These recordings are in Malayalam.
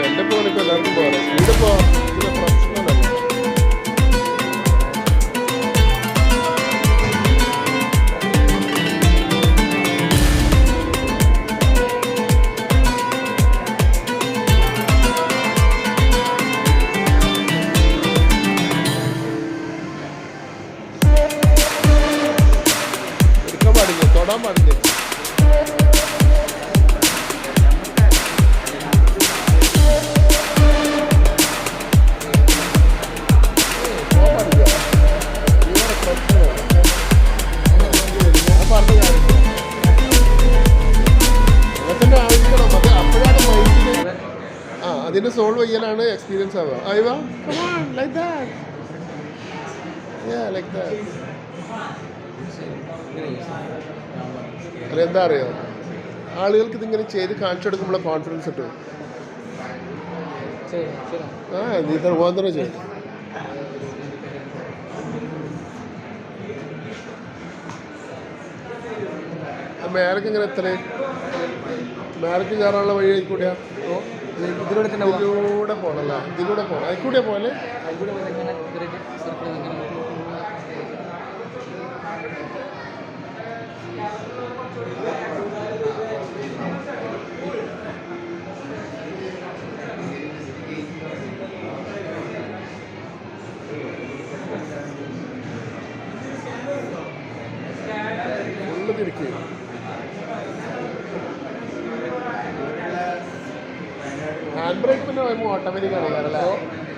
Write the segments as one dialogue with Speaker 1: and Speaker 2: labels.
Speaker 1: എൻ്റെ ഫോണിപ്പോൾ എല്ലാവർക്കും പോകാം സ്പീഡിപ്പോൾ ഇതിലെ പ്രൊഫഷണലല്ല. എടുക്കാൻ പാടില്ല, തൊടാൻ പാടില്ല. അതിന് സോൾവ് ചെയ്യലാണ് എക്സ്പീരിയൻസ് ആവുക. അയ്യോ ലൈക്ക് ദാറ്റ്, ലൈക്ക് ദാറ്റ്. അല്ല എന്താ അറിയോ, ആളുകൾക്ക് ഇതിങ്ങനെ ചെയ്ത് കാണിച്ചു കൊടുക്കുമ്പോൾ കോൺഫിഡൻസ് കിട്ടും. നീ പോകാൻ തന്നെ ചെയ്യും. മേലക്ക് ഇങ്ങനെ എത്ര മേലക്ക് കയറാനുള്ള വഴി ആയിക്കൂടിയാ? ഇതിലൂടെ തന്നെ ഇതിലൂടെ പോകണല്ല, ഇതിലൂടെ പോകണം. അതിക്കൂടിയാ പോലെ ഫുള്ള് തിരിക്കുക. ഹാൻഡ് ബ്രേക്ക് പിന്നെ വരുമ്പോൾ ഓട്ടോമാറ്റിക് ആണ്.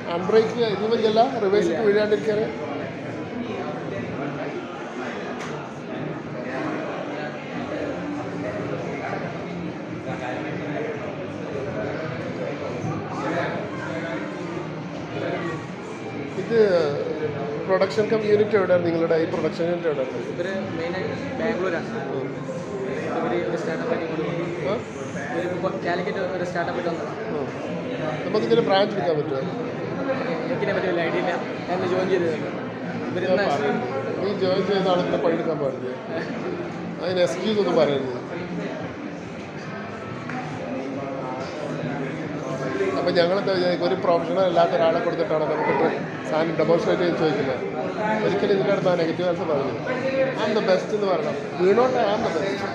Speaker 1: ഹാൻഡ് ബ്രേക്ക് ഇത് വയ്യല്ല, റിവേഴ്സിക്ക് വീഴാണ്ടിരിക്കാൻ. ഇത് പ്രൊഡക്ഷൻ യൂണിറ്റ് എവിടെയാണ് നിങ്ങളുടെ? ഈ പ്രൊഡക്ഷൻ യൂണിറ്റ് എവിടെയാണ്?
Speaker 2: ഇവർ മെയിനായിട്ട് ബാംഗ്ലൂരാണ്. കാലിക്കറ്റ് ഒരു സ്റ്റാർട്ടപ്പ് ഇട്ട് വന്നതാണ്.
Speaker 1: നമുക്കിതിന് ബ്രാഞ്ച് എടുക്കാൻ പറ്റുമോ?
Speaker 2: എനിക്കിനെ പറ്റി വലിയ ഐഡിയ ഇല്ല. ഞാൻ ജോയിൻ ചെയ്തത്.
Speaker 1: നീ ജോയിൻ ചെയ്ത ആളിനെ പണിയെടുക്കാൻ പാടില്ല. അതിന് എക്സ്ക്യൂസ് ഒന്നും പറയരുത്. അപ്പം ഞങ്ങളെന്താ വിചാരിക്കും, ഒരു പ്രൊഫഷണൽ അല്ലാത്ത ഒരാളെ കൊടുത്തിട്ടാണ് നമുക്ക് സാധനം ഡെമോൺസ്ട്രേറ്റ് ചെയ്ത് ചോദിക്കുന്നത്. ഒരിക്കലും ഇതിൻ്റെ അടുത്ത് ആ നെഗറ്റീവ് ആൻസർ പറഞ്ഞു ആം ദ ബെസ്റ്റ് എന്ന് പറയണം. വീണോട്ടെ ആം ദ ബെസ്റ്റ്.